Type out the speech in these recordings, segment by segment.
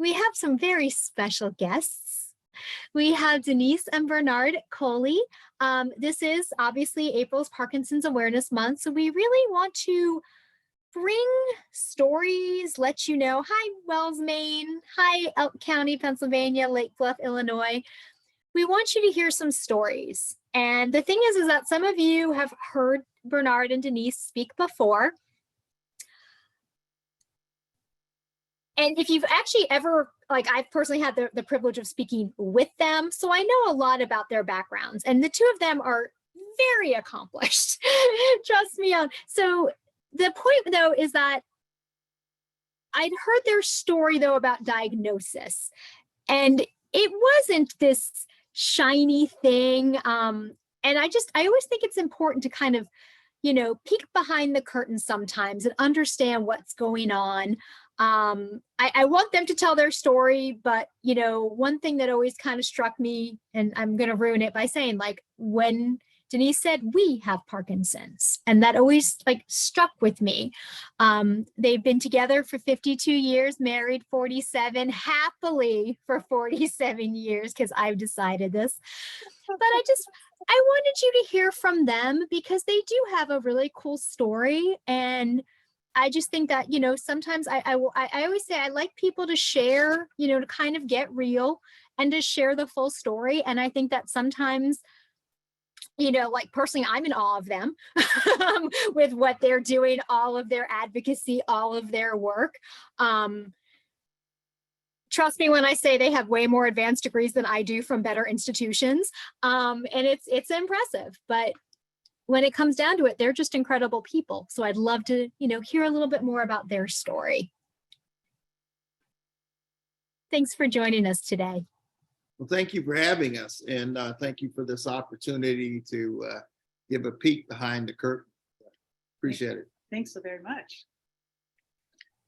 we have some very special guests. We have Denise and Bernard Coley. This is obviously April's Parkinson's Awareness Month, so we really want to bring stories, let you know, hi Wells, Maine, hi Elk County, Pennsylvania, Lake Bluff, Illinois. We want you to hear some stories. And the thing is that some of you have heard Bernard and Denise speak before. And if you've actually ever, like I've personally had the privilege of speaking with them, so I know a lot about their backgrounds. And the two of them are very accomplished, trust me. So the point though is that I'd heard their story though about diagnosis. And it wasn't this shiny thing. And I always think it's important to kind of, peek behind the curtain sometimes and understand what's going on. I want them to tell their story, but one thing that always kind of struck me, and I'm going to ruin it by saying, like, when Denise said, we have Parkinson's, and that always struck with me. They've been together for 52 years, married 47, happily for 47 years, because I've decided this. But I wanted you to hear from them because they do have a really cool story. And I just think that, sometimes I always say I like people to share, to kind of get real and to share the full story. And I think that sometimes, personally, I'm in awe of them with what they're doing, all of their advocacy, all of their work. Trust me when I say they have way more advanced degrees than I do from better institutions. And it's impressive, but when it comes down to it, they're just incredible people. So I'd love to, hear a little bit more about their story. Thanks for joining us today. Well, thank you for having us, and thank you for this opportunity to give a peek behind the curtain. Appreciate it. Thanks so very much.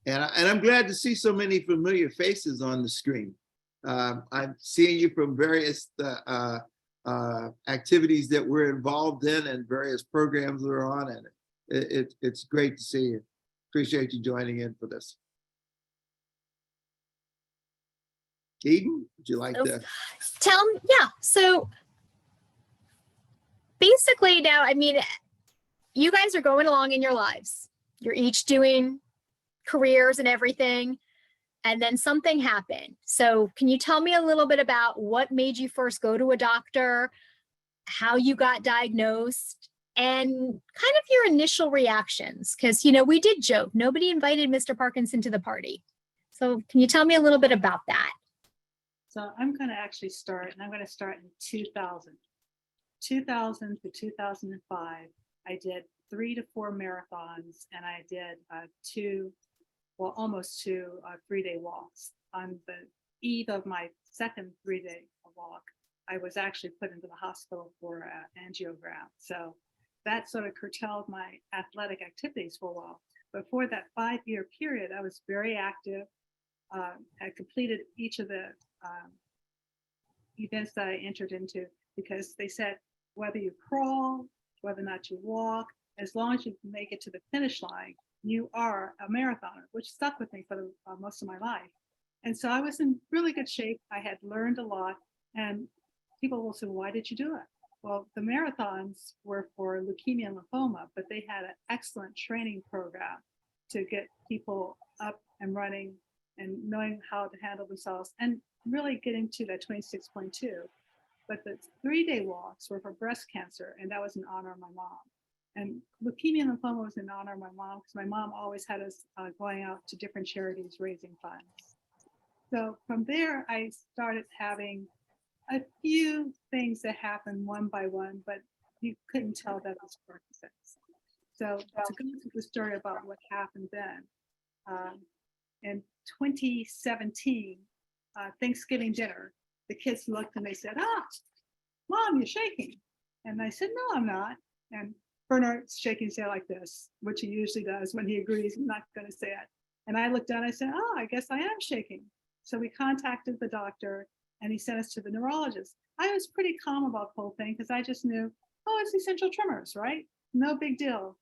And I'm glad to see so many familiar faces on the screen. I'm seeing you from various activities that we're involved in and various programs we're on, and it's great to see you. Appreciate you joining in for this. Eden, would you like to tell them? Yeah. So basically now, you guys are going along in your lives. You're each doing careers and everything. And then something happened. So can you tell me a little bit about what made you first go to a doctor, how you got diagnosed, and kind of your initial reactions? Because, we did joke, nobody invited Mr. Parkinson to the party. So can you tell me a little bit about that? So I'm going to actually start, and I'm going to start in 2000. 2000 to 2005, I did 3 to 4 marathons, and I did almost two 3-day walks. On the eve of my second 3-day walk, I was actually put into the hospital for an angiogram. So that sort of curtailed my athletic activities for a while. But for that 5-year period, I was very active. I completed each of the events that I entered into, because they said whether you crawl, whether or not you walk, as long as you make it to the finish line, you are a marathoner, which stuck with me for most of my life. And so I was in really good shape. I had learned a lot, and people will say, why did you do it? Well, the marathons were for leukemia and lymphoma, but they had an excellent training program to get people up and running and knowing how to handle themselves and really getting to that 26.2. But the 3-day walks were for breast cancer, and that was in honor of my mom. And leukemia and lymphoma was in honor of my mom, because my mom always had us going out to different charities raising funds. So from there, I started having a few things that happened one by one, but you couldn't tell that it was Parkinson's. So to go into the story about what happened then, in 2017, Thanksgiving dinner, the kids looked and they said, Mom, you're shaking. And I said, no, I'm not. And Bernard's shaking his head like this, which he usually does when he agrees I'm not going to say it. And I looked down, I said, I guess I am shaking. So we contacted the doctor, and he sent us to the neurologist. I was pretty calm about the whole thing because I just knew, it's essential tremors, right? No big deal.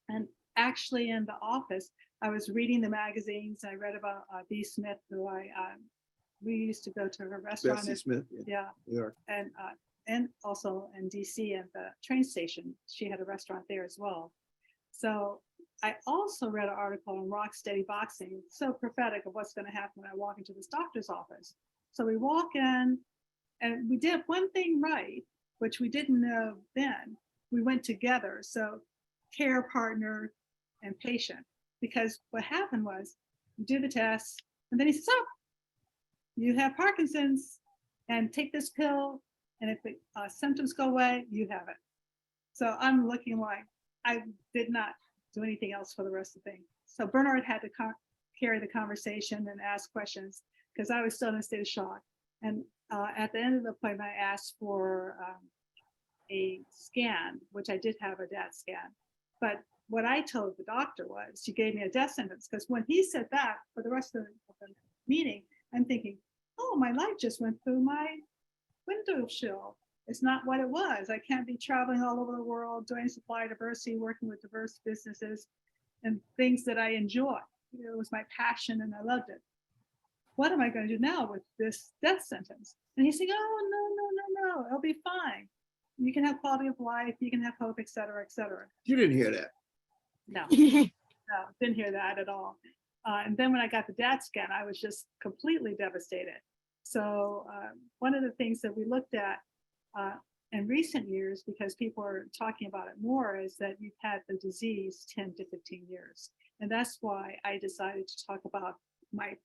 And actually in the office, I was reading the magazines. I read about B. Smith, who we used to go to her restaurant. Bessie Smith. Yeah, New York. and also in DC at the train station. She had a restaurant there as well. So I also read an article on rock steady boxing. It's so prophetic of what's going to happen when I walk into this doctor's office. So we walk in and we did one thing right, which we didn't know then. We went together. So care partner and patient, because what happened was you do the test and then he says, oh, you have Parkinson's and take this pill. And if the symptoms go away, you have it. So I'm looking like I did not do anything else for the rest of the thing. So Bernard had to carry the conversation and ask questions because I was still in a state of shock. And at the end of the appointment, I asked for a scan, which I did have a DAT scan. But what I told the doctor was, she gave me a death sentence, because when he said that for the rest of the meeting, I'm thinking, oh, my life just went through my window sill. It's not what it was. I can't be traveling all over the world, doing supply diversity, working with diverse businesses and things that I enjoy. It was my passion and I loved it. What am I going to do now with this death sentence? And he's saying, oh, no, it'll be fine. You can have quality of life, you can have hope, et cetera, et cetera. You didn't hear that. No, didn't hear that at all. And then when I got the DAT scan, I was just completely devastated. So one of the things that we looked at in recent years, because people are talking about it more, is that you've had the disease 10 to 15 years. And that's why I decided to talk about my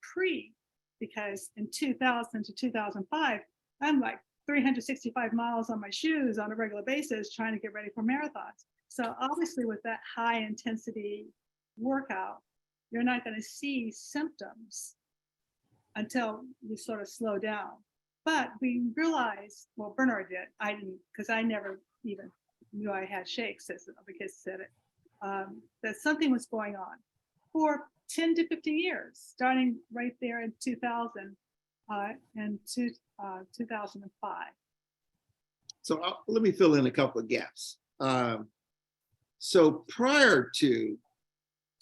because in 2000 to 2005, I'm like 365 miles on my shoes on a regular basis trying to get ready for marathons. So obviously with that high intensity workout, you're not going to see symptoms until you sort of slow down. But we realized, well, Bernard did, I didn't, because I never even knew I had shakes, as the kids said it, that something was going on for 10 to 15 years, starting right there in 2000 and 2005. So let me fill in a couple of gaps. So prior to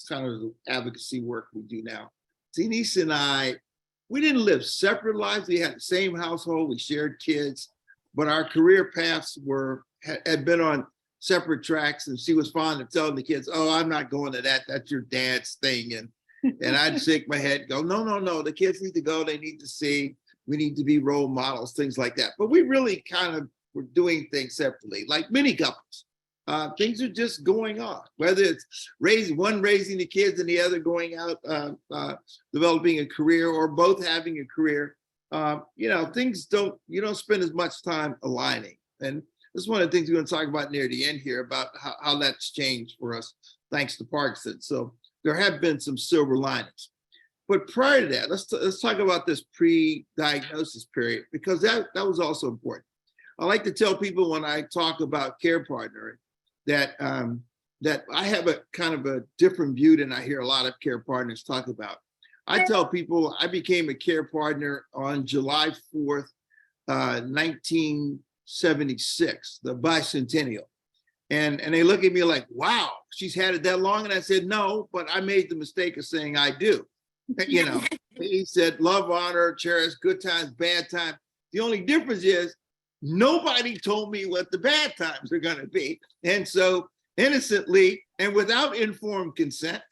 kind of the advocacy work we do now, Denise and I, we didn't live separate lives. We had the same household, we shared kids, but our career paths had been on separate tracks, and she was fond of telling the kids, oh, I'm not going to that, that's your dad's thing. And I'd shake my head, go, no, the kids need to go, they need to see, we need to be role models, things like that. But we really kind of were doing things separately, like many couples. Things are just going on, whether it's one raising the kids and the other going out, developing a career, or both having a career. Things you don't spend as much time aligning. And this is one of the things we're going to talk about near the end here, about how that's changed for us, thanks to Parkinson. So there have been some silver linings. But prior to that, let's talk about this pre-diagnosis period, because that was also important. I like to tell people when I talk about care partnering that I have a kind of a different view than I hear a lot of care partners talk about. I tell people I became a care partner on July 4th, 1976, the bicentennial. And they look at me like, wow, she's had it that long? And I said, no, but I made the mistake of saying I do. He said, love, honor, cherish, good times, bad times. The only difference is nobody told me what the bad times are going to be. And so innocently and without informed consent,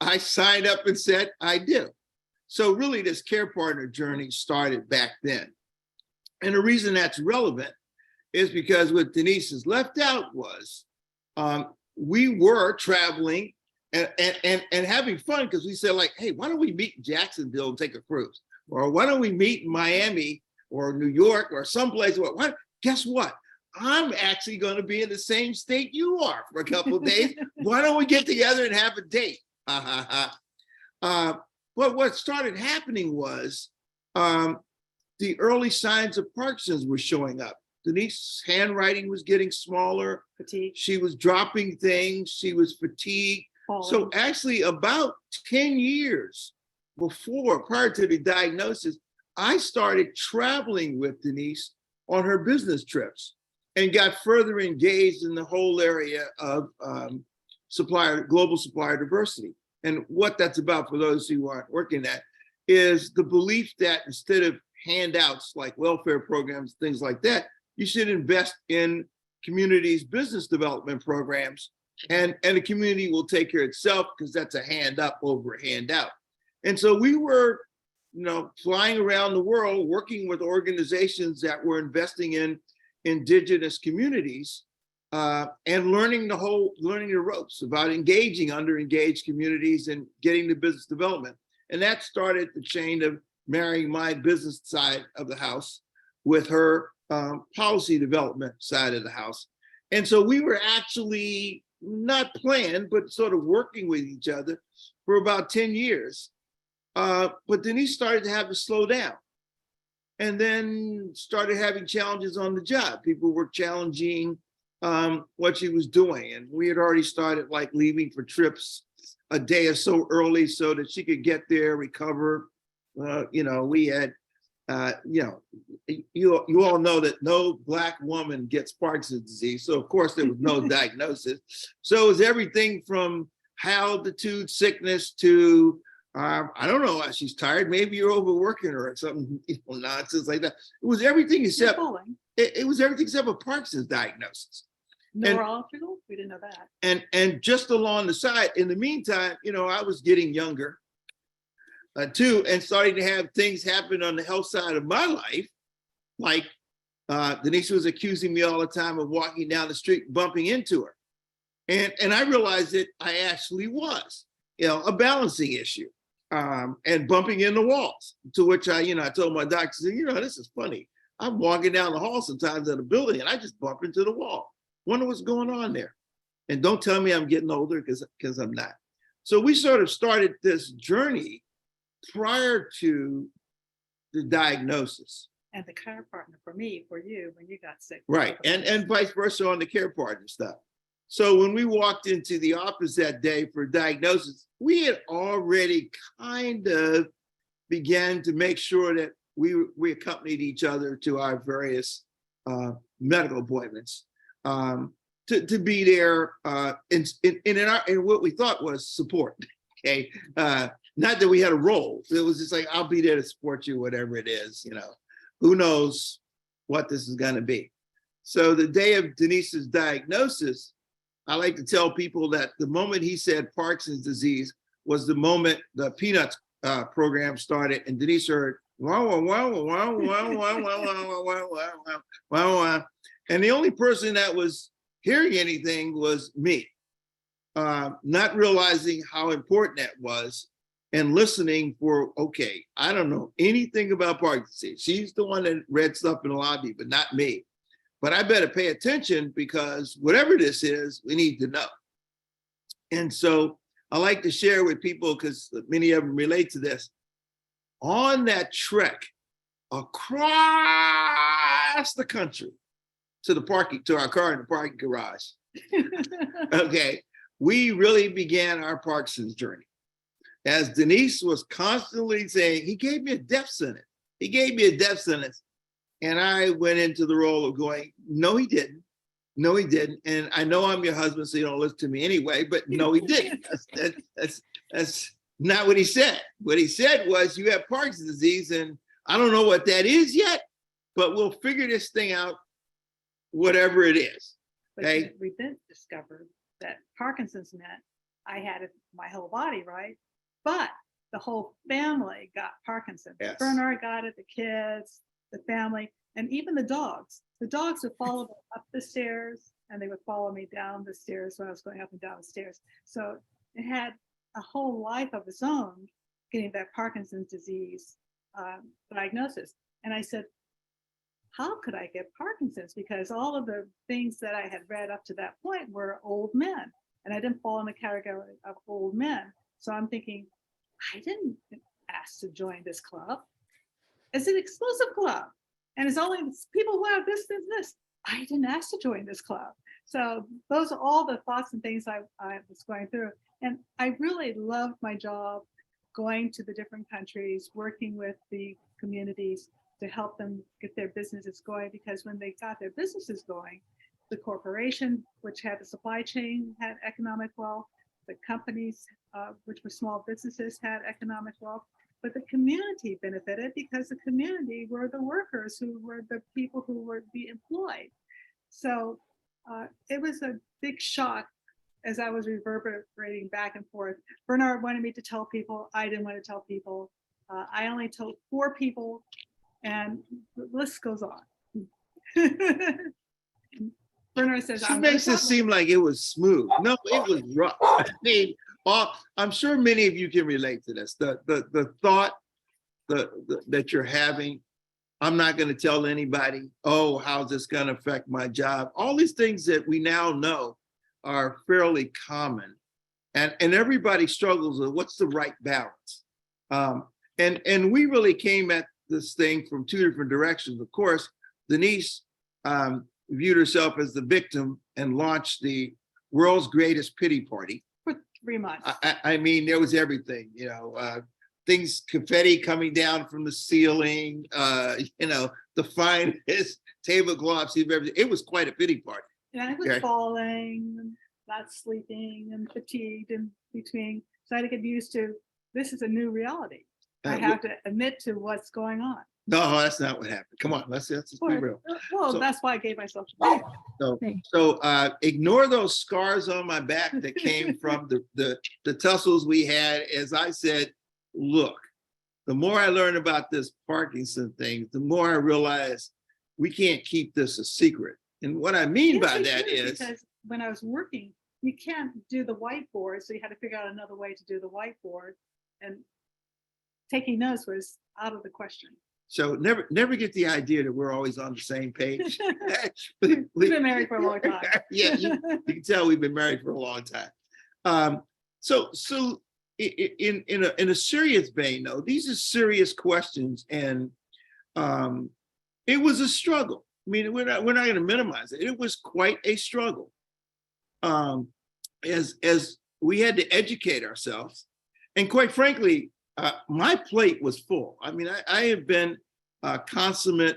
I signed up and said, I do. So really this care partner journey started back then. And the reason that's relevant is because what Denise has left out was we were traveling and having fun, because we said, like, hey, why don't we meet in Jacksonville and take a cruise? Or why don't we meet in Miami or New York or someplace? Guess what? I'm actually going to be in the same state you are for a couple of days. Why don't we get together and have a date? But what started happening was the early signs of Parkinson's were showing up. Denise's handwriting was getting smaller. Fatigue. She was dropping things. She was fatigued. Falling. So actually about 10 years prior to the diagnosis, I started traveling with Denise on her business trips and got further engaged in the whole area of global supplier diversity. And what that's about for those who aren't working that is the belief that instead of handouts like welfare programs, things like that, you should invest in communities' business development programs, and the community will take care of itself because that's a hand up over a handout. And so we were, flying around the world, working with organizations that were investing in indigenous communities, and learning the ropes about engaging under-engaged communities and getting the business development. And that started the chain of marrying my business side of the house with her policy development side of the house. And so we were actually not planned, but sort of working with each other for about 10 years. But Denise started to have to slow down, and then started having challenges on the job. People were challenging what she was doing. And we had already started like leaving for trips a day or so early so that she could get there, recover. We had, you all know that no Black woman gets Parkinson's disease. So of course there was no diagnosis. So it was everything from altitude sickness to, I don't know, she's tired. Maybe you're overworking her or something, nonsense like that. It was everything except, it was everything except a Parkinson's diagnosis. Neurological? We didn't know that. And just along the side, in the meantime, I was getting younger too, and starting to have things happen on the health side of my life. Like Denise was accusing me all the time of walking down the street, bumping into her. And I realized that I actually was, a balancing issue, and bumping into walls, to which I told my doctor, this is funny. I'm walking down the hall sometimes in a building and I just bump into the wall. Wonder what's going on there. And don't tell me I'm getting older, because I'm not. So we sort of started this journey prior to the diagnosis. And the care partner for me, for you, when you got sick. Right, and vice versa on the care partner stuff. So when we walked into the office that day for diagnosis, we had already kind of began to make sure that we accompanied each other to our various medical appointments, to be there in what we thought was support. Okay, not that we had a role. It was just like, I'll be there to support you, whatever it is. Who knows what this is going to be. So the day of Denise's diagnosis, I like to tell people that the moment he said Parkinson's disease was the moment the Peanuts program started, and Denise heard wow, wow, wow, wow, wow, wow, wow, wow, wow, wow, wow. And the only person that was hearing anything was me, not realizing how important that was, and listening for, okay, I don't know anything about Parkinson's. She's the one that read stuff in the lobby, but not me. But I better pay attention, because whatever this is, we need to know. And so I like to share with people, because many of them relate to this. On that trek across the country to our car in the parking garage, okay, we really began our Parkinson's journey. As Denise was constantly saying, he gave me a death sentence. He gave me a death sentence. And I went into the role of going, no, he didn't. No, he didn't. And I know I'm your husband, so you don't listen to me anyway, but no, he didn't. That's not what he said. What he said was, you have Parkinson's disease, and I don't know what that is yet, but we'll figure this thing out, whatever it is. Okay. We then discovered that Parkinson's meant I had it my whole body, right? But the whole family got Parkinson's. Yes. Bernard got it, the kids, the family, and even the dogs. The dogs would follow me up the stairs, and they would follow me down the stairs when I was going up and down the stairs. So it had a whole life of its own, getting that Parkinson's disease diagnosis. And I said, how could I get Parkinson's? Because all of the things that I had read up to that point were old men, and I didn't fall in the category of old men. So I'm thinking, I didn't ask to join this club. It's an exclusive club, and it's only people who have this. I didn't ask to join this club. So those are all the thoughts and things I was going through. And I really loved my job, going to the different countries, working with the communities to help them get their businesses going, because when they got their businesses going, the corporation, which had the supply chain, had economic wealth, the companies which were small businesses, had economic wealth, but the community benefited because the community were the workers who were the people who were be employed. So it was a big shock as I was reverberating back and forth. Bernard wanted me to tell people. I didn't want to tell people. I only told 4 people, and the list goes on. Bernard says, She makes it seem like it was smooth. No, it was rough. I mean, I'm sure many of you can relate to this. The thought that you're having, I'm not going to tell anybody, oh, how's this going to affect my job? All these things that we now know are fairly common. And everybody struggles with what's the right balance. And we really came at this thing from 2 different directions. Of course, Denise viewed herself as the victim and launched the world's greatest pity party. for 3 months. I mean, there was everything, you know, things, confetti coming down from the ceiling, you know, the finest tablecloths you've ever. It was quite a pity party. And I was Okay. falling, and not sleeping, and fatigued in between. So I had to get used to, this is a new reality. I have to admit to what's going on. No, that's not what happened. Come on, let's just be real. Well, So- that's why I gave myself to be. So ignore those scars on my back that came from the tussles we had. As I said, look, the more I learn about this Parkinson thing, the more I realize we can't keep this a secret. And what I mean Yes, by we that should, is, because when I was working, you can't do the whiteboard, so you had to figure out another way to do the whiteboard, and taking notes was out of the question. so never get the idea that we're always on the same page. We've been married for a long time. Yeah, you can tell we've been married for a long time. So in a serious vein, though, these are serious questions, and it was a struggle. I mean, we're not going to minimize it. It was quite a struggle. As we had to educate ourselves, and quite frankly, my plate was full. I mean, I have been a consummate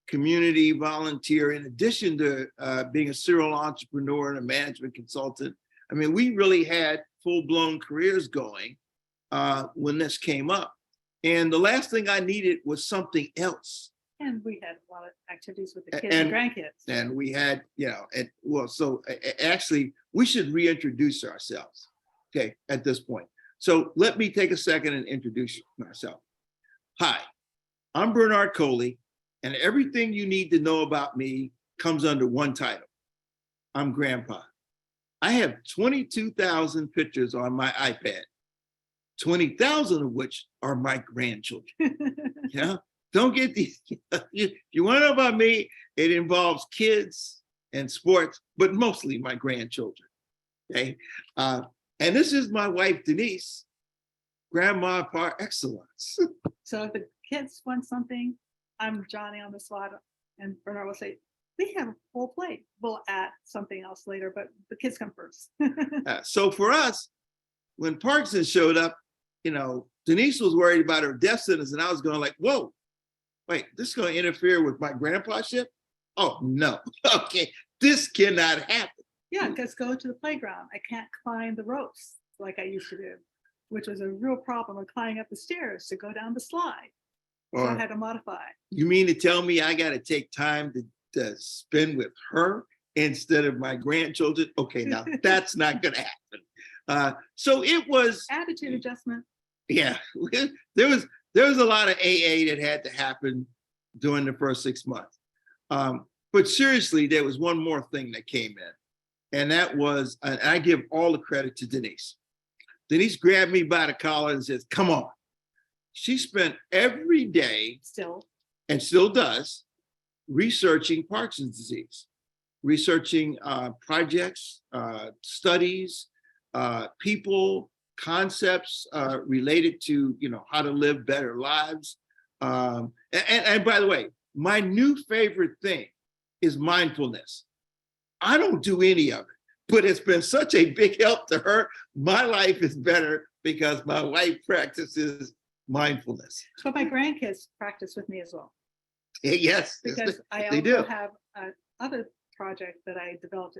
community volunteer in addition to being a serial entrepreneur and a management consultant. I mean, we really had full-blown careers going when this came up. And the last thing I needed was something else. And we had a lot of activities with the kids and grandkids. And we had, you know, actually, we should reintroduce ourselves, okay, at this point. So let me take a second and introduce myself. Hi, I'm Bernard Coley, and everything you need to know about me comes under one title. I'm Grandpa. I have 22,000 pictures on my iPad, 20,000 of which are my grandchildren. Yeah, don't get these. You want to know about me? It involves kids and sports, but mostly my grandchildren. Okay. And this is my wife, Denise, grandma par excellence. So if the kids want something, I'm Johnny on the spot, and Bernard will say, we have a full plate. We'll add something else later, but the kids come first. So for us, when Parkinson showed up, you know, Denise was worried about her death sentence, and I was going like, whoa, wait, this is going to interfere with my grandpa-ship? Oh, no. Okay, this cannot happen. Yeah, because go to the playground. I can't climb the ropes like I used to do, which was a real problem with climbing up the stairs to go down the slide. So I had to modify. You mean to tell me I got to take time to spend with her instead of my grandchildren? Okay, now that's not going to happen. So it was Attitude adjustment. Yeah, there was a lot of AA that had to happen during the first 6 months. But seriously, there was one more thing that came in, and that was, and I give all the credit to Denise. Denise grabbed me by the collar and says, come on. She spent every day, and still does, researching Parkinson's disease, researching projects, studies, people, concepts related to, you know, how to live better lives. And by the way, my new favorite thing is mindfulness. I don't do any of it, but it's been such a big help to her. My life is better because my wife practices mindfulness. But my grandkids practice with me as well. Yes, Because I they also do. have another project that I developed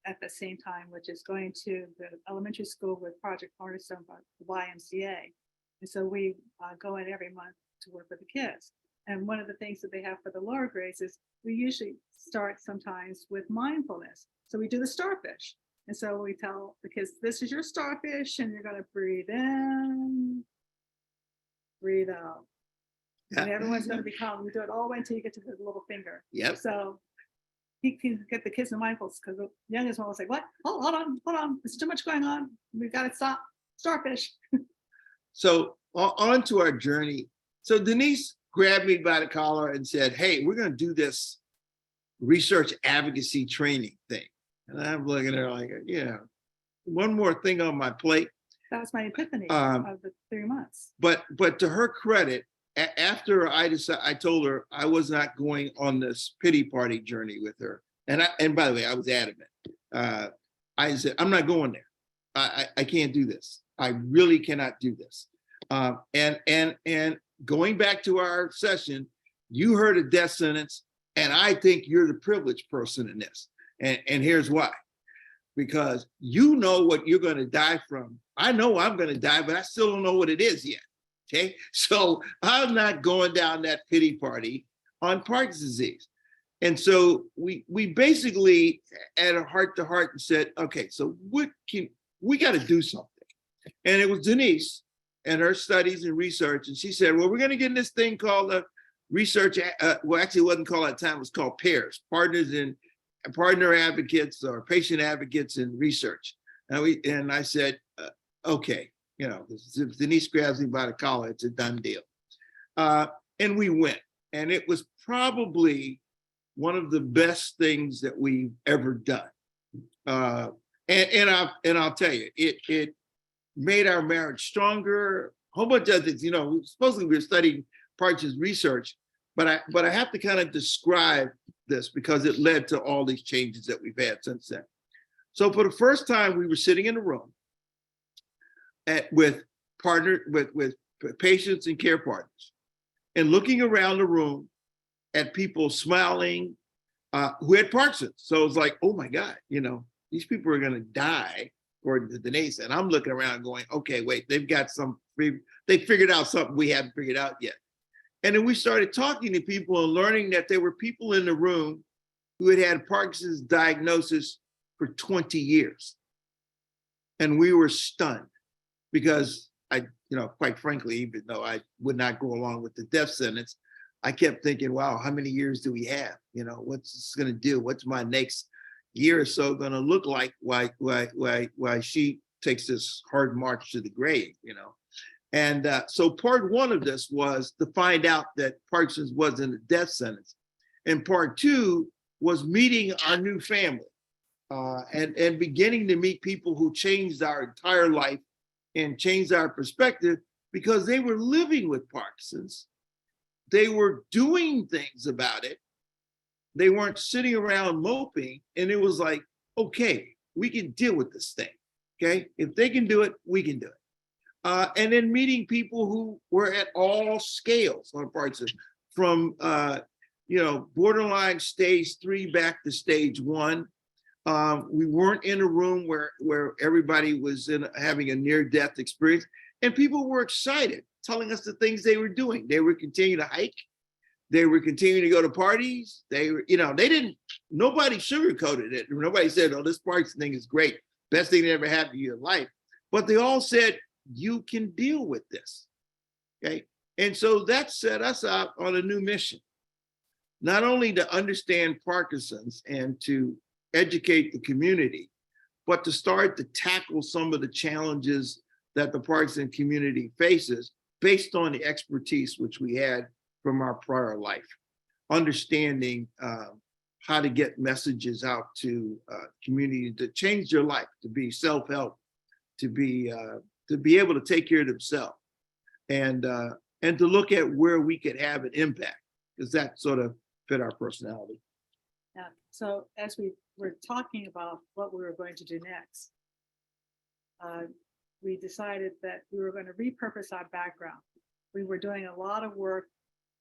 at the same time, which is going to the elementary school with Project Cornerstone by the YMCA. And so we go in every month to work with the kids. And one of the things that they have for the lower grades is we usually start sometimes with mindfulness. So we do the starfish. And so we tell the kids, this is your starfish, and you're going to breathe in, breathe out. And everyone's going to be calm. We do it all the way until you get to the little finger. Yep. So he can get the kids in mindfulness, because the youngest one was like, what? Oh, hold on. There's too much going on. We've got to stop. Starfish. So on to our journey. So Denise grabbed me by the collar and said, hey, we're going to do this research advocacy training thing. And I'm looking at her like, yeah, one more thing on my plate. That was my epiphany of the 3 months. But to her credit, after I told her I was not going on this pity party journey with her. And by the way, I was adamant. I said, I'm not going there. I can't do this. I really cannot do this. And going back to our session, you heard a death sentence, and I think you're the privileged person in this. And here's why. Because you know what you're going to die from. I know I'm going to die, but I still don't know what it is yet. Okay, so I'm not going down that pity party on Parkinson's disease. And so we basically had a heart to heart and said, okay, so we got to do something. And it was Denise and her studies and research. And she said, well, we're going to get in this thing called research. Well, actually, it wasn't called at the time, it was called PAIRS, partner advocates or patient advocates in research. And I said, okay, if Denise grabs me by the collar, it's a done deal. And we went, and it was probably one of the best things that we've ever done. And I'll tell you, it made our marriage stronger. A whole bunch of things, supposedly we were studying Parkinson's research, but I have to kind of describe this because it led to all these changes that we've had since then. So for the first time, we were sitting in a room with patients and care partners, and looking around the room at people smiling who had Parkinson's. So it's like, oh my God, these people are going to die, according to Denise. And I'm looking around going, okay, wait, they figured out something we haven't figured out yet. And then we started talking to people and learning that there were people in the room who had Parkinson's diagnosis for 20 years. And we were stunned because quite frankly, even though I would not go along with the death sentence, I kept thinking, wow, how many years do we have? What's this going to do? What's my next year or so going to look like? Why she takes this hard march to the grave? And so part one of this was to find out that Parkinson's wasn't a death sentence, and part two was meeting our new family and beginning to meet people who changed our entire life and changed our perspective because they were living with Parkinson's. They were doing things about it. They weren't sitting around moping. And it was like, okay, we can deal with this thing. Okay, if they can do it, we can do it. And then meeting people who were at all scales on Parkinson's, from borderline stage 3 back to stage 1. We weren't in a room where everybody was having a near-death experience, and people were excited, telling us the things they were doing. They were continuing to hike. They were continuing to go to parties. They were, nobody sugarcoated it. Nobody said, oh, this Parkinson thing is great. Best thing that ever happened to you in life. But they all said, you can deal with this, okay? And so that set us out on a new mission, not only to understand Parkinson's and to educate the community, but to start to tackle some of the challenges that the Parkinson community faces based on the expertise which we had from our prior life, understanding how to get messages out to community to change their life, to be self-help, to be able to take care of themselves, and to look at where we could have an impact, because that sort of fit our personality. Yeah. So as we were talking about what we were going to do next, we decided that we were going to repurpose our background. We were doing a lot of work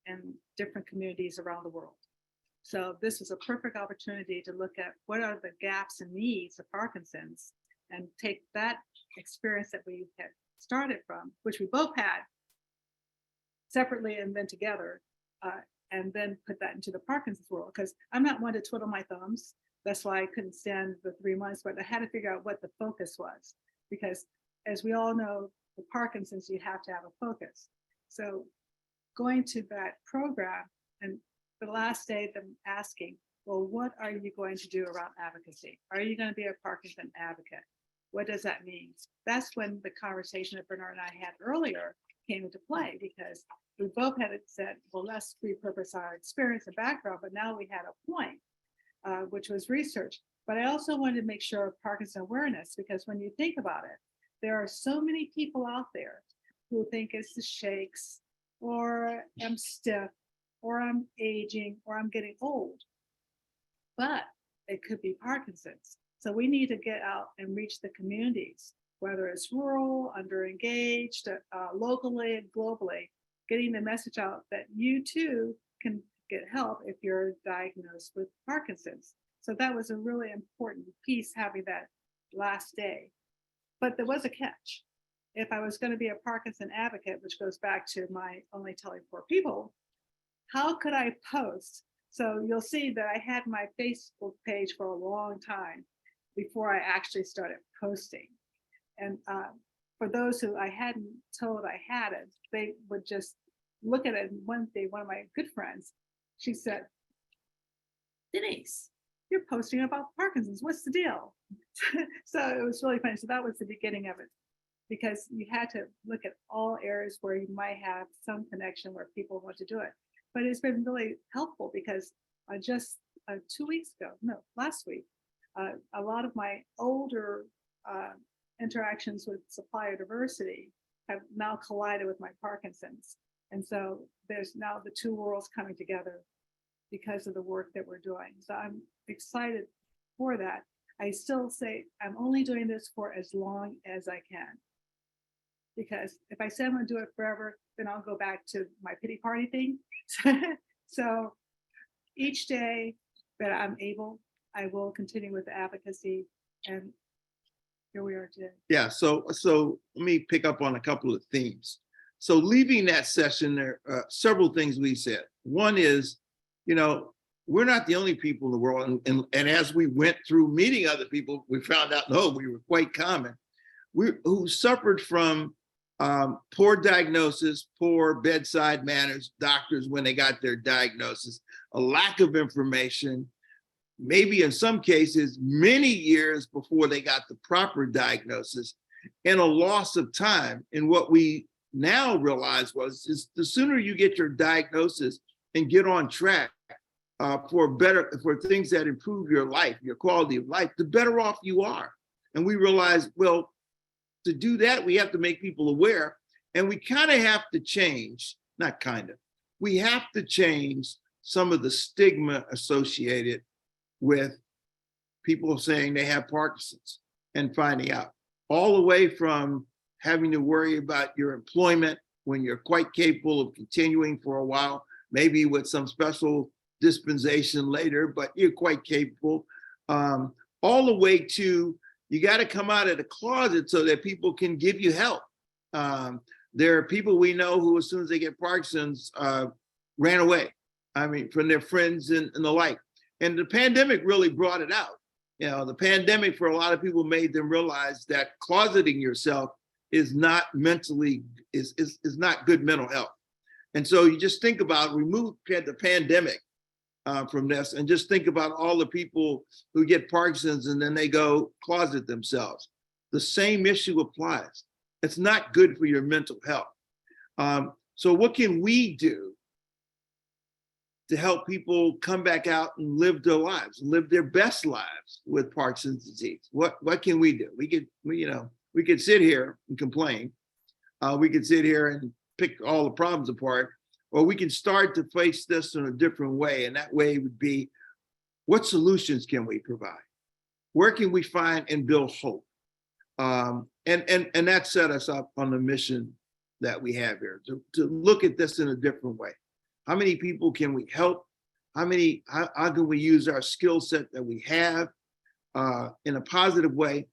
in different communities around the world. So this was a perfect opportunity to look at what are the gaps and needs of Parkinson's and take that experience that we had started from, which we both had separately and then together, and then put that into the Parkinson's world. Because I'm not one to twiddle my thumbs. That's why I couldn't stand the 3 months, but I had to figure out what the focus was. Because as we all know, the Parkinson's, you have to have a focus. So going to that program, and the last day, them asking, well, what are you going to do around advocacy? Are you going to be a Parkinson advocate? What does that mean? That's when the conversation that Bernard and I had earlier came into play, because we both had said, well, let's repurpose our experience and background, but now we had a point, which was research. But I also wanted to make sure of Parkinson awareness, because when you think about it, there are so many people out there who think it's the shakes, or I'm stiff, or I'm aging, or I'm getting old. But it could be Parkinson's. So we need to get out and reach the communities, whether it's rural, underengaged, locally and globally, getting the message out that you too can get help if you're diagnosed with Parkinson's. So that was a really important piece, having that last day. But there was a catch. If I was going to be a Parkinson advocate, which goes back to my only telling 4 people, how could I post? So you'll see that I had my Facebook page for a long time before I actually started posting. And for those who I hadn't told I had it, they would just look at it. And one day, one of my good friends, she said, Denise, you're posting about Parkinson's. What's the deal? So it was really funny. So that was the beginning of it, because you had to look at all areas where you might have some connection where people want to do it. But it's been really helpful, because just 2 weeks ago, no, last week, a lot of my older interactions with supplier diversity have now collided with my Parkinson's. And so there's now the 2 worlds coming together because of the work that we're doing. So I'm excited for that. I still say I'm only doing this for as long as I can. Because if I say I'm going to do it forever, then I'll go back to my pity party thing. So each day that I'm able, I will continue with the advocacy, and here we are today. Yeah, so let me pick up on a couple of themes. So leaving that session, there are several things we said. One is, we're not the only people in the world, and as we went through meeting other people, we found out, no, we were quite common, who suffered from poor diagnosis, poor bedside manners, doctors when they got their diagnosis, a lack of information, maybe in some cases, many years before they got the proper diagnosis, and a loss of time. And what we now realize is the sooner you get your diagnosis and get on track for things that improve your life, your quality of life, the better off you are. And we realize, well, to do that, we have to make people aware, and we kind of have to change, not kind of, we have to change some of the stigma associated with people saying they have Parkinson's and finding out, all the way from having to worry about your employment when you're quite capable of continuing for a while, maybe with some special dispensation later, but you're quite capable, all the way to you got to come out of the closet so that people can give you help. There are people we know who, as soon as they get Parkinson's, ran away. I mean, from their friends and the like. And the pandemic really brought it out. The pandemic for a lot of people made them realize that closeting yourself is not is not good mental health. And so you just think about, remove the pandemic from this, and just think about all the people who get Parkinson's and then they go closet themselves. The same issue applies. It's not good for your mental health. So what can we do to help people come back out and live their lives, live their best lives with Parkinson's disease? What can we do? We could sit here and complain. We could sit here and pick all the problems apart, or we can start to face this in a different way. And that way would be, what solutions can we provide? Where can we find and build hope? And that set us up on the mission that we have here, to look at this in a different way. How many people can we help? how can we use our skill set that we have in a positive way?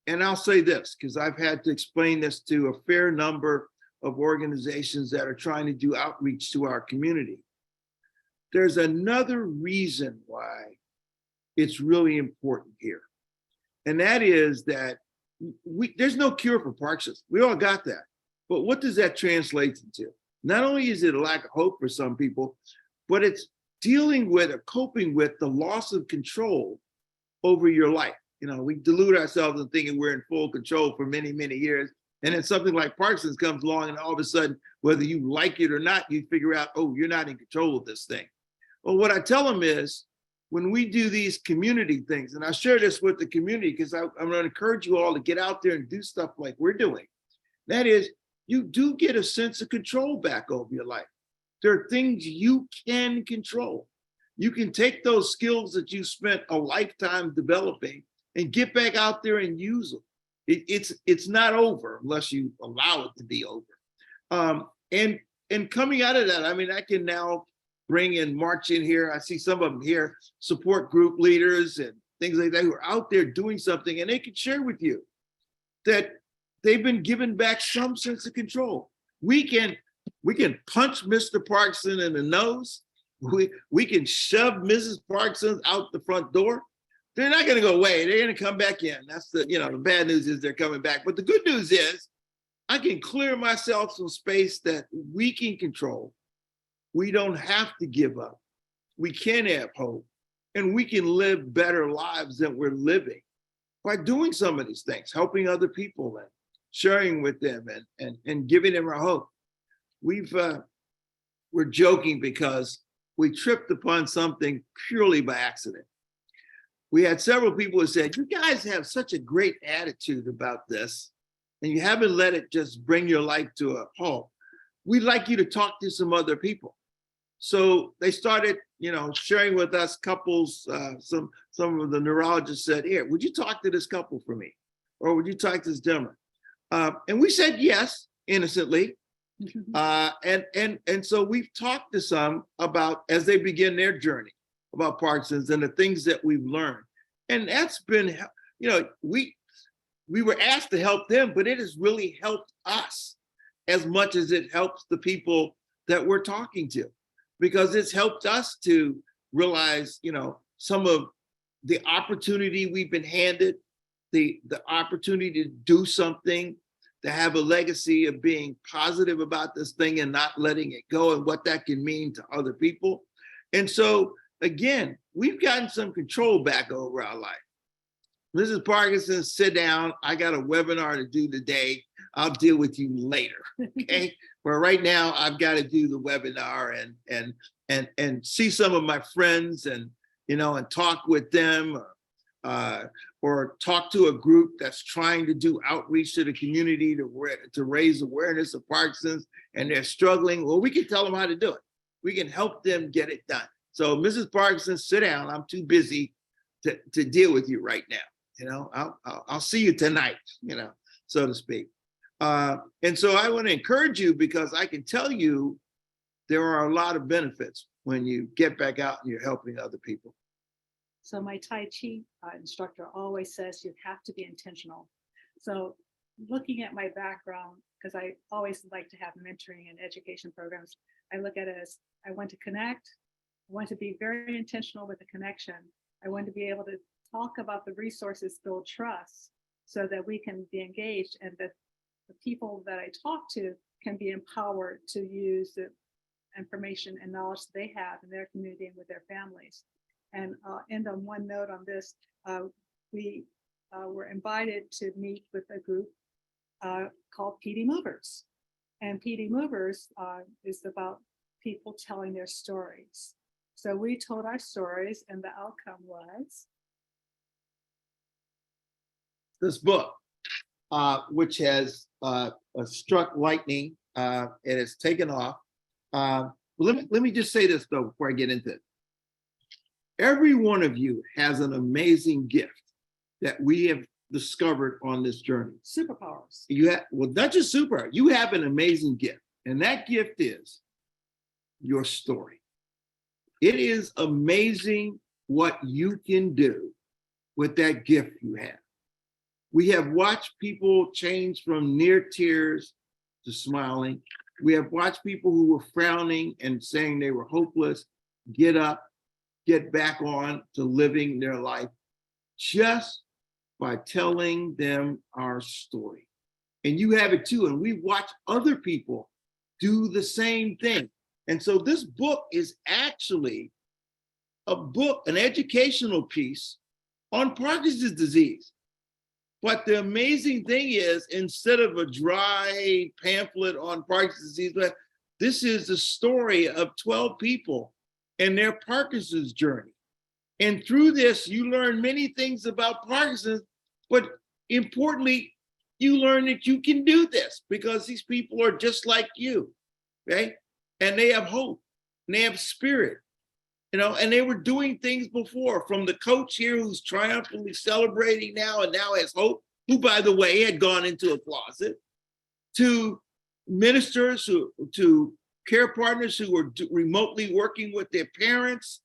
And I'll say this, because I've had to explain this to a fair number of organizations that are trying to do outreach to our community. There's another reason why it's really important here. And that is that there's no cure for Parkinson's. We all got that. But what does that translate into? Not only is it a lack of hope for some people, but it's dealing with or coping with the loss of control over your life. You know, we delude ourselves in thinking we're in full control for many, many years. And then something like Parkinson's comes along, and all of a sudden, whether you like it or not, you figure out, oh, you're not in control of this thing. Well, what I tell them is, when we do these community things, and I share this with the community because I'm going to encourage you all to get out there and do stuff like we're doing. That is, you do get a sense of control back over your life. There are things you can control. You can take those skills that you spent a lifetime developing and get back out there and use them. It's not over unless you allow it to be over. And coming out of that, I mean, I can now bring in, march in here. I see some of them here, support group leaders and things like that who are out there doing something, and they can share with you that they've been given back some sense of control. We can punch Mr. Parkinson in the nose. We can shove Mrs. Parkinson out the front door. They're not going to go away. They're going to come back in. That's the bad news is they're coming back. But the good news is I can clear myself some space that we can control. We don't have to give up. We can have hope, and we can live better lives than we're living by doing some of these things, helping other people and sharing with them and giving them our hope. We're joking because we tripped upon something purely by accident. We had several people who said, you guys have such a great attitude about this, and you haven't let it just bring your life to a halt. We'd like you to talk to some other people. So they started, sharing with us couples. Some of the neurologists said, here, would you talk to this couple for me? Or would you talk to this gentleman? And we said yes, innocently. And so we've talked to some about, as they begin their journey, about Parkinson's and the things that we've learned. And that's been, we were asked to help them, but it has really helped us as much as it helps the people that we're talking to, because it's helped us to realize, some of the opportunity we've been handed, the opportunity to do something, to have a legacy of being positive about this thing and not letting it go, and what that can mean to other people. And so, again, we've gotten some control back over our life. Mrs. Parkinson, sit down. I got a webinar to do today. I'll deal with you later, okay? But right now, I've got to do the webinar and see some of my friends and talk with them, or talk to a group that's trying to do outreach to the community to raise awareness of Parkinson's, and they're struggling. Well, we can tell them how to do it. We can help them get it done. So, Mrs. Parkinson, sit down. I'm too busy to deal with you right now. I'll see you tonight, so to speak. And so I want to encourage you, because I can tell you there are a lot of benefits when you get back out and you're helping other people. So my Tai Chi instructor always says you have to be intentional. So looking at my background, because I always like to have mentoring and education programs, I look at it as I want to connect. I want to be very intentional with the connection. I want to be able to talk about the resources, build trust, so that we can be engaged, and that the people that I talk to can be empowered to use the information and knowledge they have in their community and with their families. And I'll end on one note on this. We were invited to meet with a group called PD Movers. And PD Movers is about people telling their stories. So we told our stories, and the outcome was this book, which has struck lightning. It has taken off. Let me just say this, though, before I get into it. Every one of you has an amazing gift that we have discovered on this journey. superpowers. Not just super, you have an amazing gift. And that gift is your story. It is amazing what you can do with that gift you have. We have watched people change from near tears to smiling. We have watched people who were frowning and saying they were hopeless get up, get back on to living their life just by telling them our story. And you have it too. And we watch other people do the same thing. And so this book is actually a book, an educational piece on Parkinson's disease. But the amazing thing is, instead of a dry pamphlet on Parkinson's disease, this is the story of 12 people and their Parkinson's journey. And through this, you learn many things about Parkinson's, but importantly, you learn that you can do this because these people are just like you, okay? And they have hope, and they have spirit, you know, and they were doing things before, from the coach here who's triumphantly celebrating now and now has hope, who, by the way, had gone into a closet, to ministers, to care partners who were remotely working with their parents,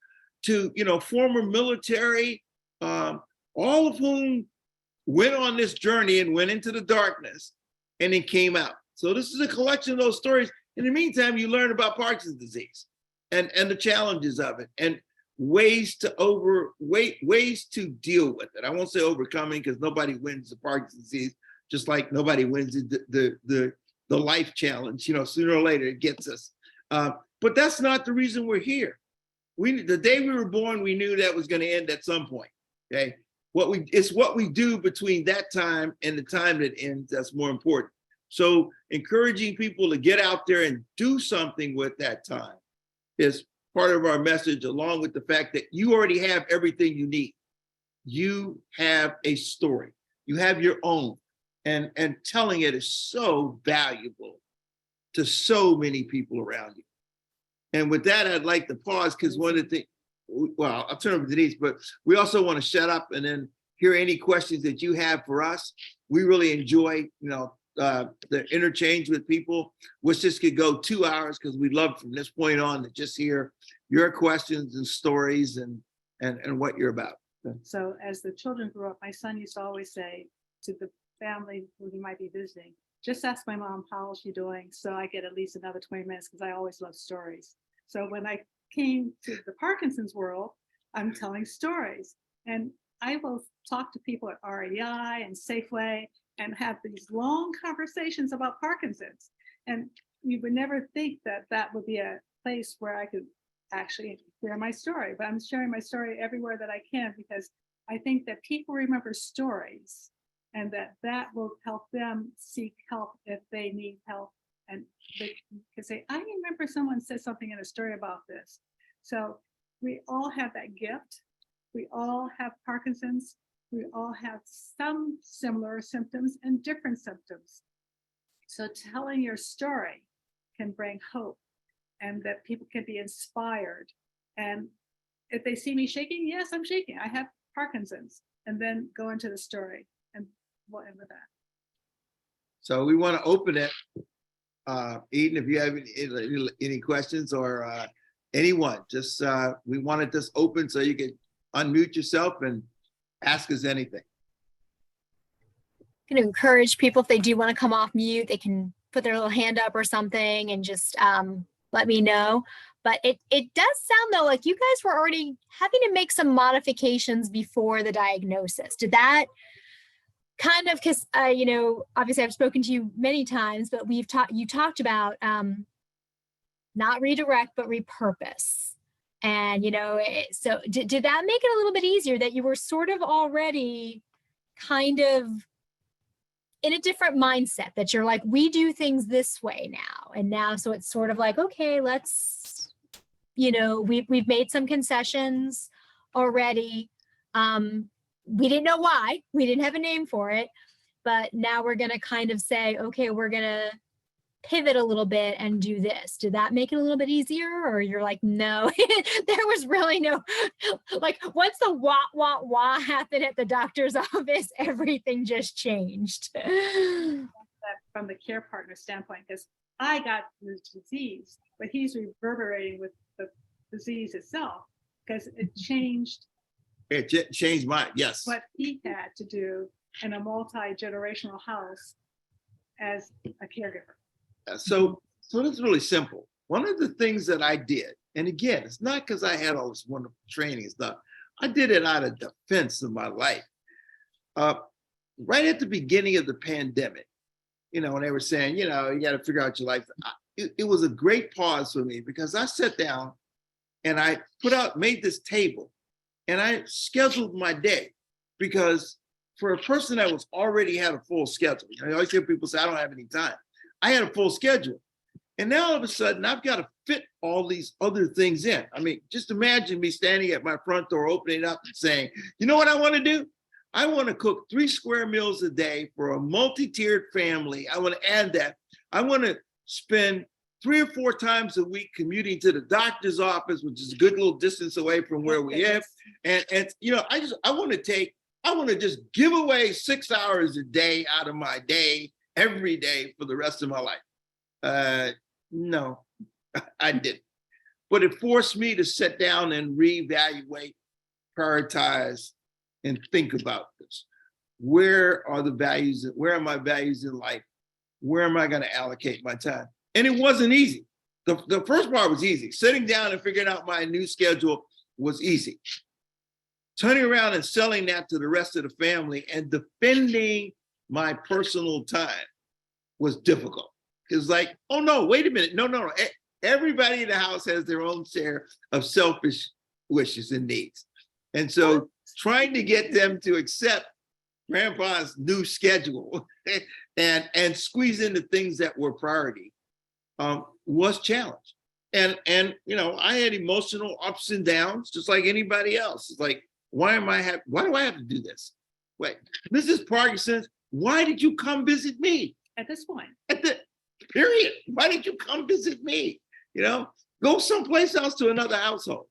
to, you know, former military, all of whom went on this journey and went into the darkness and then came out. So this is a collection of those stories. In the meantime, you learn about Parkinson's disease and the challenges of it and ways to deal with it. I won't say overcoming, because nobody wins the Parkinson's disease, just like nobody wins the life challenge. You know, sooner or later it gets us. But that's not the reason we're here. The day we were born, we knew that was going to end at some point. Okay, it's what we do between that time and the time that ends that's more important. So encouraging people to get out there and do something with that time is part of our message, along with the fact that you already have everything you need. You have a story, you have your own, and telling it is so valuable to so many people around you. And with that, I'd like to pause, because one of the things, well, I'll turn over to Denise, but we also want to shut up and then hear any questions that you have for us. We really enjoy, the interchange with people, which this could go 2 hours, because we'd love from this point on to just hear your questions and stories and what you're about. So as the children grew up, my son used to always say to the family who he might be visiting, just ask my mom, how's she doing? So I get at least another 20 minutes, because I always love stories. So when I came to the Parkinson's world, I'm telling stories. And I will talk to people at REI and Safeway and have these long conversations about Parkinson's. And you would never think that that would be a place where I could actually share my story, but I'm sharing my story everywhere that I can, because I think that people remember stories, and that will help them seek help if they need help. And they can say, I remember someone said something in a story about this. So we all have that gift. We all have Parkinson's. We all have some similar symptoms and different symptoms. So telling your story can bring hope, and that people can be inspired. And if they see me shaking, yes, I'm shaking. I have Parkinson's. And then go into the story, and we'll end with that. So we want to open it. Eden, if you have any questions, or anyone, just we wanted this open so you could unmute yourself and ask us anything. I'm going to encourage people, if they do want to come off mute, they can put their little hand up or something and just let me know. But it does sound, though, like you guys were already having to make some modifications before the diagnosis. Did that kind of, because obviously I've spoken to you many times, but you talked about not redirect but repurpose. And so did that make it a little bit easier, that you were sort of already kind of in a different mindset, that you're like, we do things this way now, and now, so it's sort of like, okay, let's, we've made some concessions already. We didn't know why, we didn't have a name for it, but now we're going to kind of say, okay, we're going to pivot a little bit and do this. Did that make it a little bit easier? Or you're like, no, there was really no, like, once the wah happened at the doctor's office, everything just changed. From the care partner standpoint, because I got the disease, but he's reverberating with the disease itself, because it changed It changed mine, yes. what he had to do in a multi-generational house as a caregiver. So it's really simple. One of the things that I did, and again, it's not because I had all this wonderful training and stuff. I did it out of defense of my life. Right at the beginning of the pandemic, when they were saying, you got to figure out your life. It was a great pause for me because I sat down and I made this table and I scheduled my day, because for a person that was already had a full schedule, I always hear people say, I don't have any time. I had a full schedule. And now all of a sudden I've got to fit all these other things in. I mean, just imagine me standing at my front door, opening it up and saying, you know what I want to do? I want to cook 3 square meals a day for a multi-tiered family. I want to add that. I want to spend 3 or 4 times a week commuting to the doctor's office, which is a good little distance away from where we live. And I want to just give away 6 hours a day out of my day every day for the rest of my life. No, I didn't. But it forced me to sit down and reevaluate, prioritize, and think about this. Where are the values? Where are my values in life? Where am I going to allocate my time? And it wasn't easy. The first part was easy. Sitting down and figuring out my new schedule was easy. Turning around and selling that to the rest of the family and defending my personal time was difficult. It's like, oh no, wait a minute. No. Everybody in the house has their own share of selfish wishes and needs. And so trying to get them to accept grandpa's new schedule and squeeze into things that were priority was challenged. And I had emotional ups and downs just like anybody else. It's like, why do I have to do this? Wait, Mrs. Parkinson, why did you come visit me? At this point. Period. Why did you come visit me? Go someplace else to another household.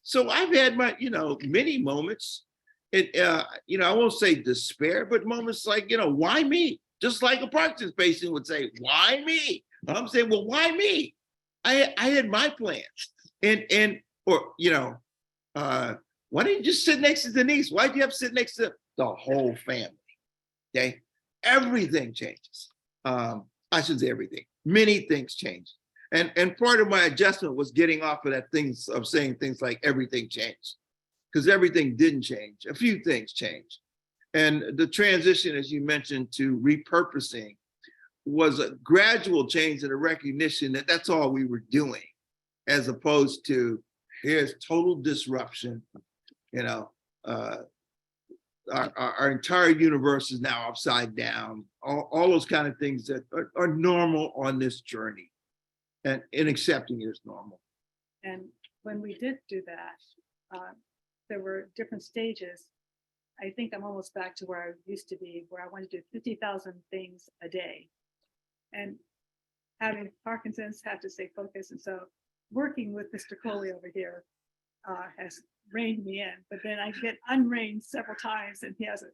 So I've had my, many moments. I won't say despair, but moments like, why me? Just like a Parkinson's patient would say, why me? I'm saying, well, why me? I had my plans. Why didn't you just sit next to Denise? Why do you have to sit next to the whole family? Okay. Everything changes. I shouldn't say everything. Many things change. And part of my adjustment was getting off of that things of saying things like everything changed, because everything didn't change. A few things changed. And the transition, as you mentioned, to repurposing was a gradual change in the recognition that that's all we were doing, as opposed to here's total disruption. Our entire universe is now upside down. All those kind of things that are normal on this journey. And in accepting it as normal. And when we did do that, there were different stages. I think I'm almost back to where I used to be, where I wanted to do 50,000 things a day. And having Parkinson's, have to stay focused. And so working with Mr. Coley over here has reined me in, but then I get unreined several times and he has to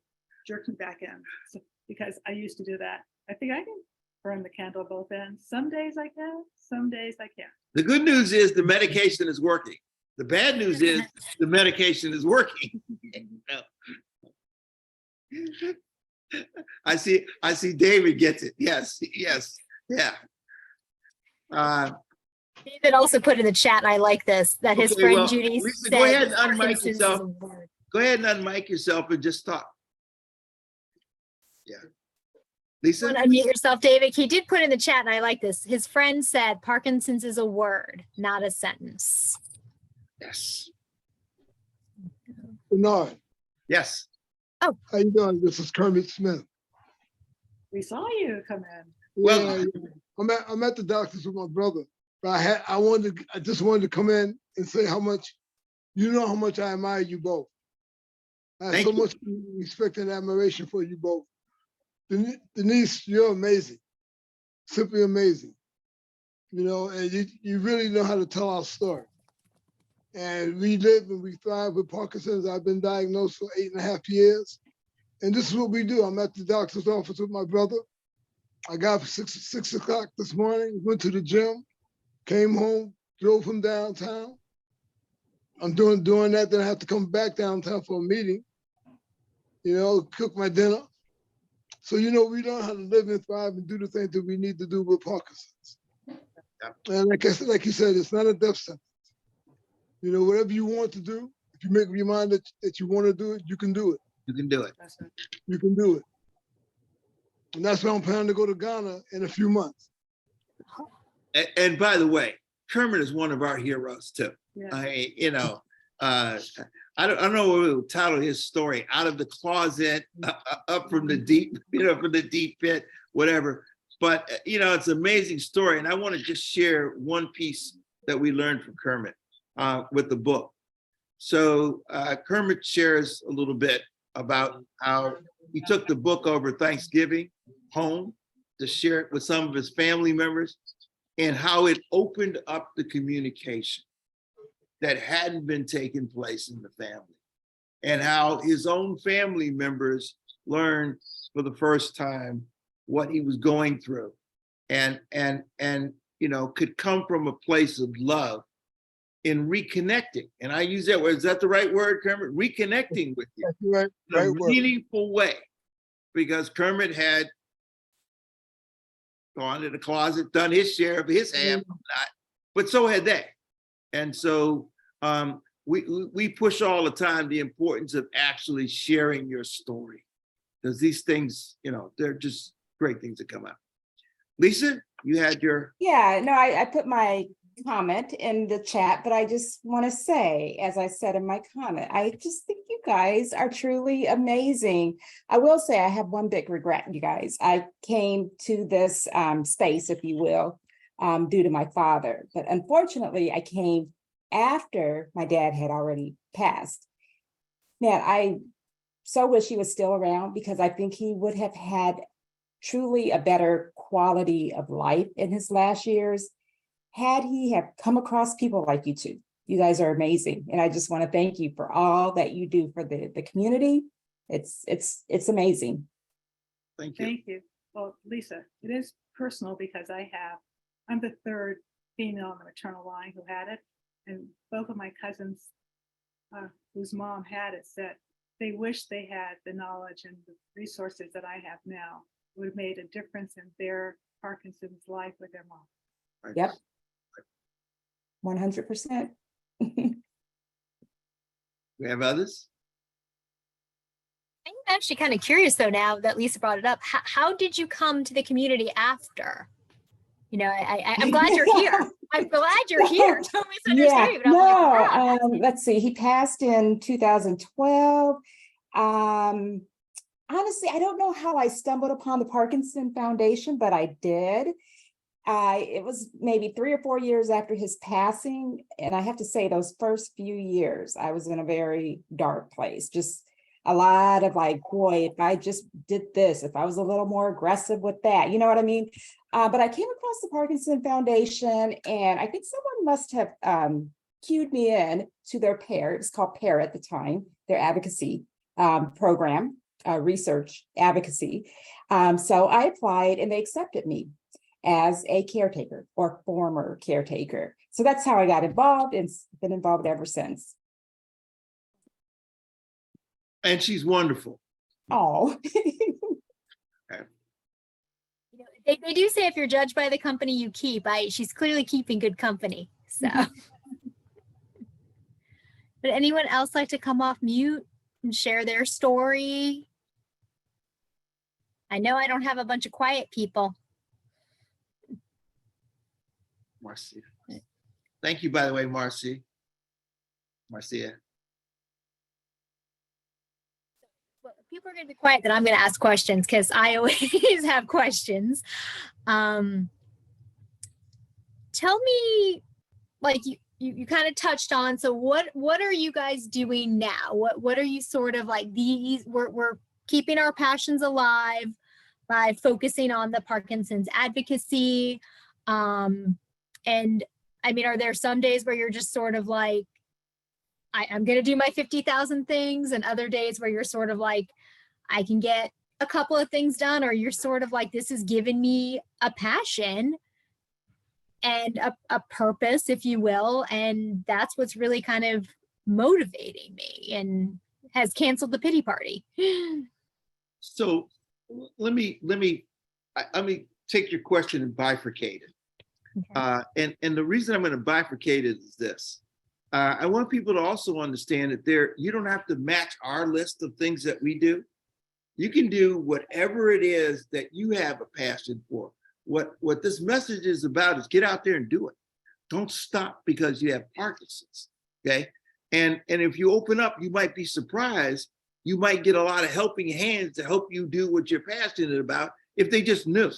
jerk me back in. So, because I used to do that. I think I can burn the candle at both ends. Some days I can, some days I can't. The good news is the medication is working. The bad news is the medication is working. I see David gets it. Yes, yeah. David also put in the chat, and I like this, that his friend Judy Lisa, said, go ahead and unmic Parkinson's yourself. is a word. Go ahead and unmic yourself and just talk. Yeah. Lisa? You want to unmute yourself, David? He did put in the chat, and I like this. His friend said, Parkinson's is a word, not a sentence. Yes. Bernard. Yes. Oh. How you doing? This is Kermit Smith. We saw you come in. Well, yeah. I'm at the doctor's with my brother, but I just wanted to come in and say how much I admire you both. I have so much respect and admiration for you both. Denise, you're amazing, simply amazing. And you really know how to tell our story. And we live and we thrive with Parkinson's. I've been diagnosed for 8.5 years. And this is what we do. I'm at the doctor's office with my brother. I got up at 6 o'clock this morning, went to the gym, came home, drove from downtown, I'm doing that, then I have to come back downtown for a meeting, cook my dinner. So, we learn how to live and thrive and do the things that we need to do with Parkinson's. And like you said, it's not a death sentence. Whatever you want to do, if you make up your mind that you want to do it, you can do it. You can do it. You can do it. And that's why I'm planning to go to Ghana in a few months. And by the way, Kermit is one of our heroes too. Yeah. I don't know what we'll title his story, out of the closet, up from the deep, from the deep pit, whatever. But, it's an amazing story. And I want to just share one piece that we learned from Kermit with the book. So Kermit shares a little bit about how he took the book over Thanksgiving home to share it with some of his family members, and how it opened up the communication that hadn't been taking place in the family, and how his own family members learned for the first time what he was going through, and could come from a place of love in reconnecting. And I use that word. Is that the right word, Kermit? Reconnecting with you Right, in a meaningful way, because Kermit had gone to the closet, done his share of his half, but so had they. And so we push all the time the importance of actually sharing your story, because these things, they're just great things that come out. Lisa, you had your... Yeah, no, I put my comment in the chat, but I just want to say, as I said in my comment, I just think you guys are truly amazing. I will say I have one big regret, you guys. I came to this space, if you will, due to my father, but unfortunately I came after my dad had already passed. Man, I so wish he was still around, because I think he would have had truly a better quality of life in his last years had he have come across people like you two. You guys are amazing. And I just want to thank you for all that you do for the community. It's amazing. Thank you. Thank you. Well, Lisa, it is personal because I'm the third female on the maternal line who had it. And both of my cousins whose mom had it said they wish they had the knowledge and the resources that I have now. It would have made a difference in their Parkinson's life with their mom. Right. Yep. 100%. We have others? I'm actually kind of curious though, now that Lisa brought it up, how did you come to the community after? I'm glad you're here. I'm glad you're here. Don't misunderstand me. Yeah, no, let's see. He passed in 2012. Honestly, I don't know how I stumbled upon the Parkinson Foundation, but I did. It was maybe 3 or 4 years after his passing. And I have to say, those first few years, I was in a very dark place. Just a lot of like, boy, if I just did this, if I was a little more aggressive with that, you know what I mean? But I came across the Parkinson Foundation, and I think someone must have cued me in to their PAIR. It was called PAIR at the time, their advocacy program, research advocacy. So I applied, and they accepted me as a caretaker or former caretaker. So that's how I got involved, and been involved ever since. And she's wonderful. Oh. They do say if you're judged by the company you keep, she's clearly keeping good company. So, would anyone else like to come off mute and share their story? I know I don't have a bunch of quiet people. Marcia. Thank you, by the way, Marcia. Well, people are going to be quiet, then I'm going to ask questions because I always have questions. Tell me, like you kind of touched on, so what are you guys doing now? What are you sort of like we're keeping our passions alive by focusing on the Parkinson's advocacy. And I mean, are there some days where you're just sort of like, I'm going to do my 50,000 things, and other days where you're sort of like, I can get a couple of things done, or you're sort of like, this has given me a passion and a purpose, if you will. And that's what's really kind of motivating me and has canceled the pity party. So let me take your question and bifurcate it. Okay. And the reason I'm going to bifurcate it is this. I want people to also understand that you don't have to match our list of things that we do. You can do whatever it is that you have a passion for. What this message is about is get out there and do it. Don't stop because you have Parkinson's, okay? And if you open up, you might be surprised. You might get a lot of helping hands to help you do what you're passionate about if they just knew.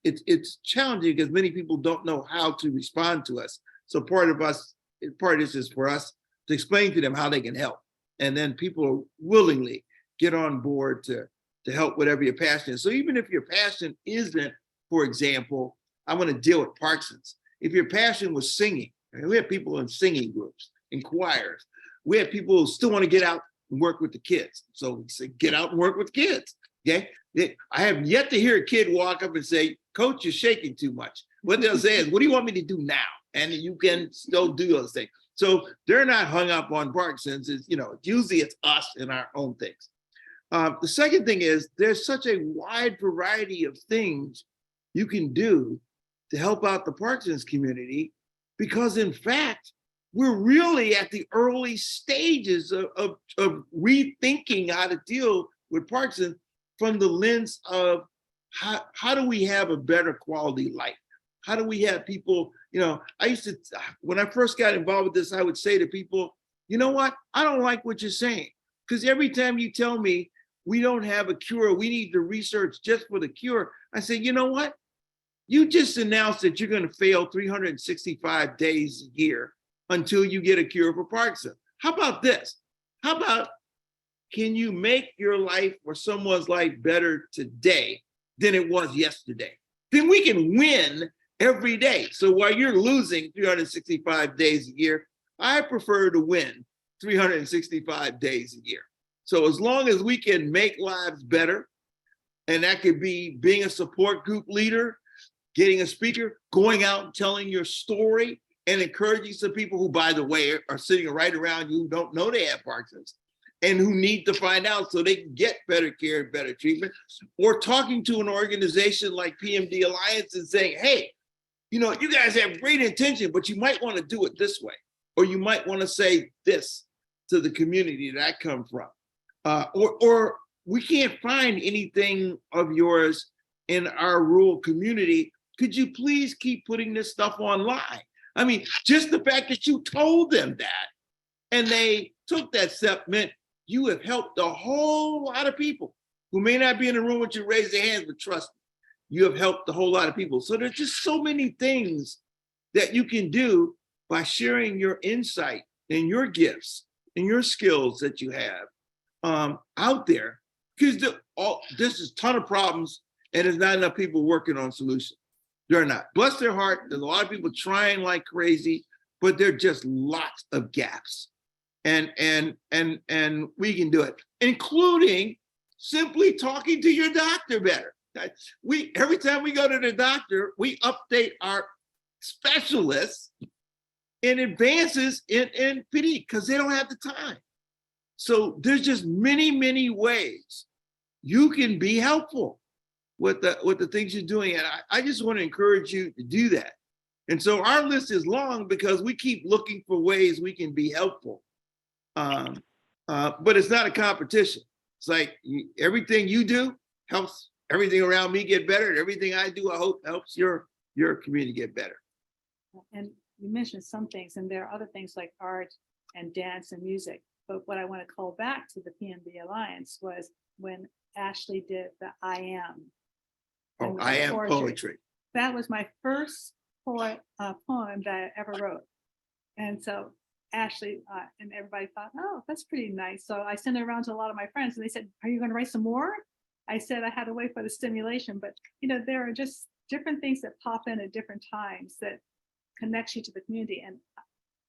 It's challenging because many people don't know how to respond to us. So part of this is for us to explain to them how they can help. And then people willingly get on board to help whatever your passion is. So even if your passion isn't, for example, I want to deal with Parkinson's. If your passion was singing, and we have people in singing groups, in choirs, we have people who still want to get out and work with the kids. So we say, get out and work with kids, okay? I have yet to hear a kid walk up and say, Coach, you're shaking too much. What they'll say is, what do you want me to do now? And you can still do those things. So they're not hung up on Parkinson's. Usually it's us and our own things. The second thing is there's such a wide variety of things you can do to help out the Parkinson's community, because in fact, we're really at the early stages of rethinking how to deal with Parkinson's from the lens of how do we have a better quality life? How do we have people, when I first got involved with this, I would say to people, you know what? I don't like what you're saying, because every time you tell me we don't have a cure, we need to research just for the cure, I say, you know what? You just announced that you're going to fail 365 days a year until you get a cure for Parkinson. How about this? How about, can you make your life or someone's life better today than it was yesterday? Then we can win every day. So while you're losing 365 days a year, I prefer to win 365 days a year. So as long as we can make lives better, and that could be being a support group leader, getting a speaker, going out and telling your story, and encouraging some people who, by the way, are sitting right around you who don't know they have Parkinson's and who need to find out so they can get better care and better treatment, or talking to an organization like PMD Alliance and saying, hey, you guys have great intention, but you might want to do it this way, or you might want to say this to the community that I come from. Or we can't find anything of yours in our rural community. Could you please keep putting this stuff online? I mean, just the fact that you told them that and they took that step meant you have helped a whole lot of people who may not be in the room with you raise their hands, but trust me, you have helped a whole lot of people. So there's just so many things that you can do by sharing your insight and your gifts and your skills that you have out there, because this is a ton of problems and there's not enough people working on solutions. They're not. Bless their heart. There's a lot of people trying like crazy, but there are just lots of gaps. And we can do it, including simply talking to your doctor better. Every time we go to the doctor, we update our specialists in advances in PD because they don't have the time. So there's just many, many ways you can be helpful with the things you're doing. And I just want to encourage you to do that. And so our list is long because we keep looking for ways we can be helpful. But it's not a competition. It's like everything you do helps everything around me get better. And everything I do, I hope, helps your community get better. And you mentioned some things, and there are other things like art and dance and music. But what I want to call back to the PMD Alliance was when Ashley did the I Am. Oh, I Am poetry. That was my first poem that I ever wrote. And so Ashley and everybody thought, oh, that's pretty nice. So I sent it around to a lot of my friends and they said, are you going to write some more? I said I had to wait for the stimulation, but there are just different things that pop in at different times that connects you to the community. And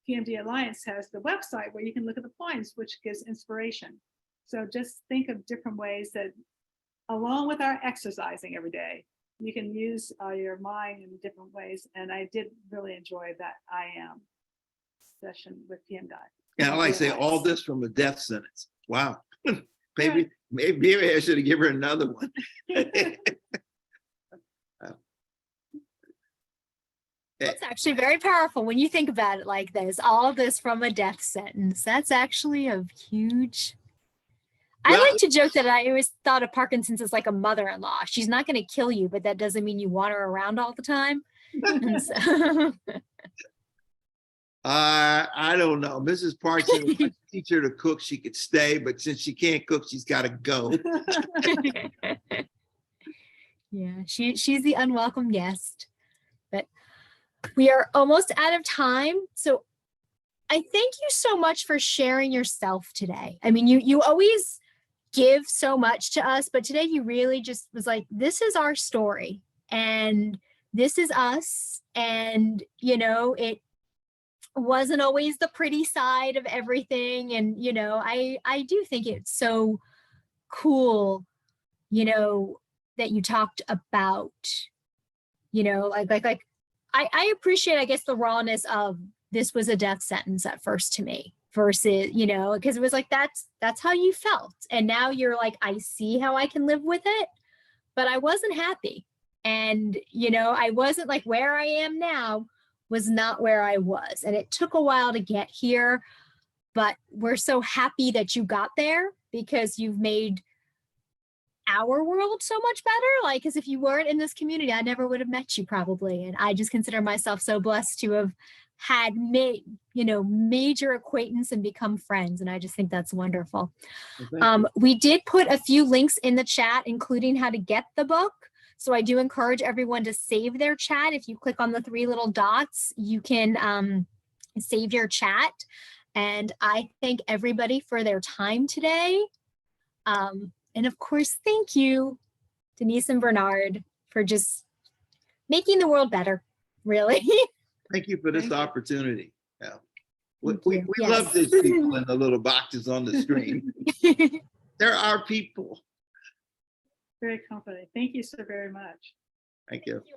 PMD Alliance has the website where you can look at the poems, which gives inspiration. So just think of different ways that, along with our exercising every day, you can use your mind in different ways. And I did really enjoy that I Am. session with PMDI. And I like to say all this from a death sentence. Wow. Maybe I should have given her another one. That's actually very powerful when you think about it like this. All of this from a death sentence. That's actually a huge. I Well- like to joke that I always thought of Parkinson's as like a mother-in-law. She's not going to kill you, but that doesn't mean you want her around all the time. And so- I don't know. Mrs. Parkinson, if I teach her to cook, she could stay, but since she can't cook, she's got to go. Yeah, she's the unwelcome guest. But we are almost out of time. So I thank you so much for sharing yourself today. I mean, you always give so much to us, but today you really just was like, this is our story and this is us. And, you know, it wasn't always the pretty side of everything. And, you know, I do think it's so cool, you know, that you talked about, you know, like I appreciate, I guess, the rawness of this was a death sentence at first to me versus, you know, because it was like, that's how you felt. And now you're like, I see how I can live with it, but I wasn't happy. And, you know, I wasn't like where I am now was not where I was. And it took a while to get here, but we're so happy that you got there because you've made our world so much better. Like, because if you weren't in this community, I never would have met you probably. And I just consider myself so blessed to have had major acquaintance and become friends. And I just think that's wonderful. We did put a few links in the chat, including how to get the book. So I do encourage everyone to save their chat. If you click on the 3 little dots, you can save your chat. And I thank everybody for their time today. And of course, thank you, Denise and Bernard, for just making the world better, really. Thank you for this Thank you. opportunity. Yeah. We Yes. love these people in the little boxes on the screen. They're our people. Very comforting. Thank you so very much. Thank you. Thank you.